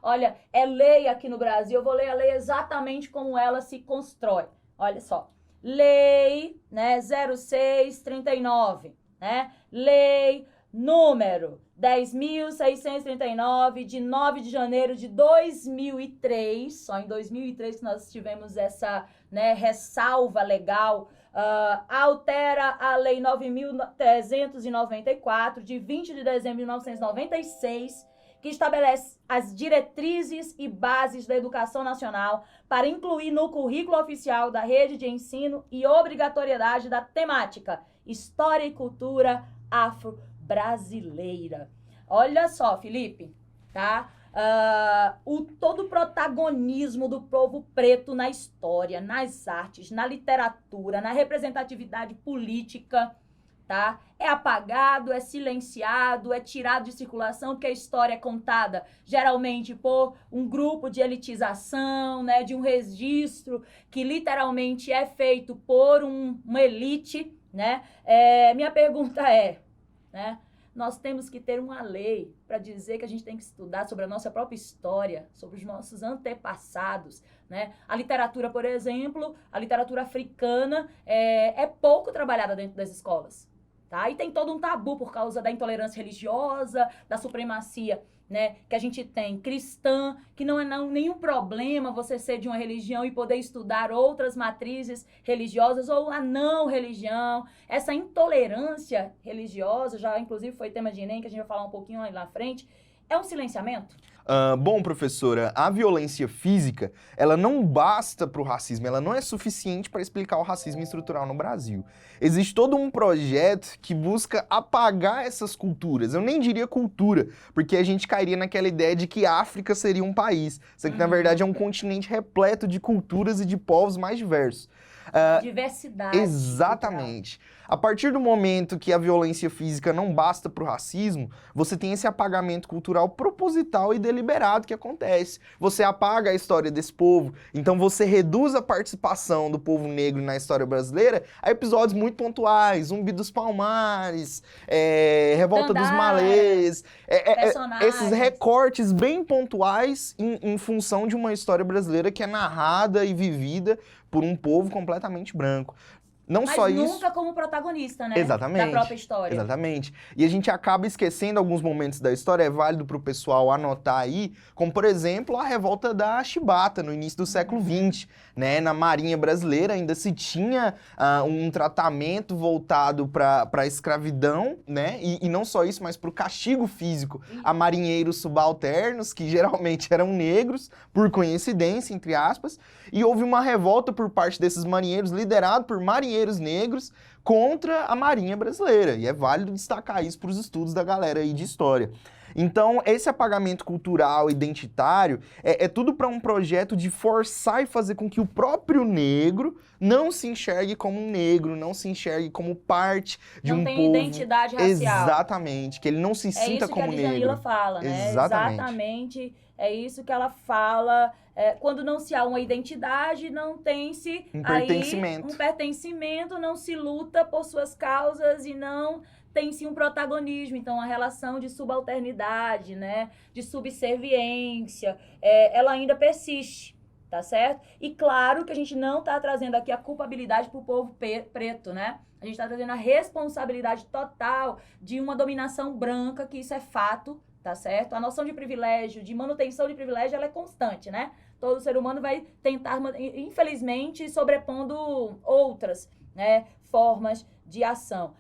olha, é lei aqui no Brasil, eu vou ler a lei exatamente como ela se constrói. Olha só, lei, né, 0639, né, lei número 10.639, de 9 de janeiro de 2003, só em 2003 que nós tivemos essa, né, ressalva legal, altera a Lei 9.394, de 20 de dezembro de 1996, que estabelece as diretrizes e bases da educação nacional para incluir no currículo oficial da rede de ensino e obrigatoriedade da temática História e Cultura Afro-Brasileira. Olha só, Felipe, tá? Todo o protagonismo do povo preto na história, nas artes, na literatura, na representatividade política, tá? É apagado, é silenciado, é tirado de circulação, porque a história é contada geralmente por um grupo de elitização, né? De um registro que literalmente é feito por uma elite, né? Minha pergunta é, né? Nós temos que ter uma lei para dizer que a gente tem que estudar sobre a nossa própria história, sobre os nossos antepassados, né? A literatura, por exemplo, a literatura africana é pouco trabalhada dentro das escolas, tá? E tem todo um tabu por causa da intolerância religiosa, da supremacia, né, que a gente tem cristã, que não é nenhum problema você ser de uma religião e poder estudar outras matrizes religiosas ou a não religião. Essa intolerância religiosa, já inclusive foi tema de Enem, que a gente vai falar um pouquinho lá na frente, é um silenciamento? Bom, professora, a violência física, ela não basta para o racismo, ela não é suficiente para explicar o racismo estrutural no Brasil. Existe todo um projeto que busca apagar essas culturas. Eu nem diria cultura, porque a gente cairia naquela ideia de que a África seria um país, sendo que, na verdade, é um continente repleto de culturas e de povos mais diversos. Diversidade. Exatamente. A partir do momento que a violência física não basta para o racismo, você tem esse apagamento cultural proposital e deliberado que acontece. Você apaga a história desse povo, então você reduz a participação do povo negro na história brasileira a episódios muito pontuais, Zumbi dos Palmares, Revolta dos Malês, esses recortes bem pontuais em função de uma história brasileira que é narrada e vivida por um povo completamente branco. Mas só nunca como protagonista, né? Exatamente. Da própria história. Exatamente. E a gente acaba esquecendo alguns momentos da história, é válido para o pessoal anotar aí, como, por exemplo, a revolta da Chibata, no início do século XX, né? Na Marinha Brasileira ainda se tinha um tratamento voltado para a escravidão, né? E não só isso, mas para o castigo físico a marinheiros subalternos, que geralmente eram negros, por coincidência, entre aspas, e houve uma revolta por parte desses marinheiros, liderado por marinheiros negros, contra a Marinha Brasileira. E é válido destacar isso para os estudos da galera aí de história. Então, esse apagamento cultural, identitário, é tudo para um projeto de forçar e fazer com que o próprio negro não se enxergue como um negro, não se enxergue como parte de um povo. Não tem identidade racial. Exatamente, que ele não se sinta como negro. É isso que a Djanila fala, né? Exatamente. É isso que ela fala. Quando não se há uma identidade, não tem-se um pertencimento. Um pertencimento, não se luta por suas causas e não tem-se um protagonismo. Então, a relação de subalternidade, né, de subserviência, ela ainda persiste, tá certo? E claro que a gente não está trazendo aqui a culpabilidade para o povo preto, né? A gente está trazendo a responsabilidade total de uma dominação branca, que isso é fato, tá certo? A noção de privilégio, de manutenção de privilégio, ela é constante, né? Todo ser humano vai tentar, infelizmente, sobrepondo outras, né, formas de ação.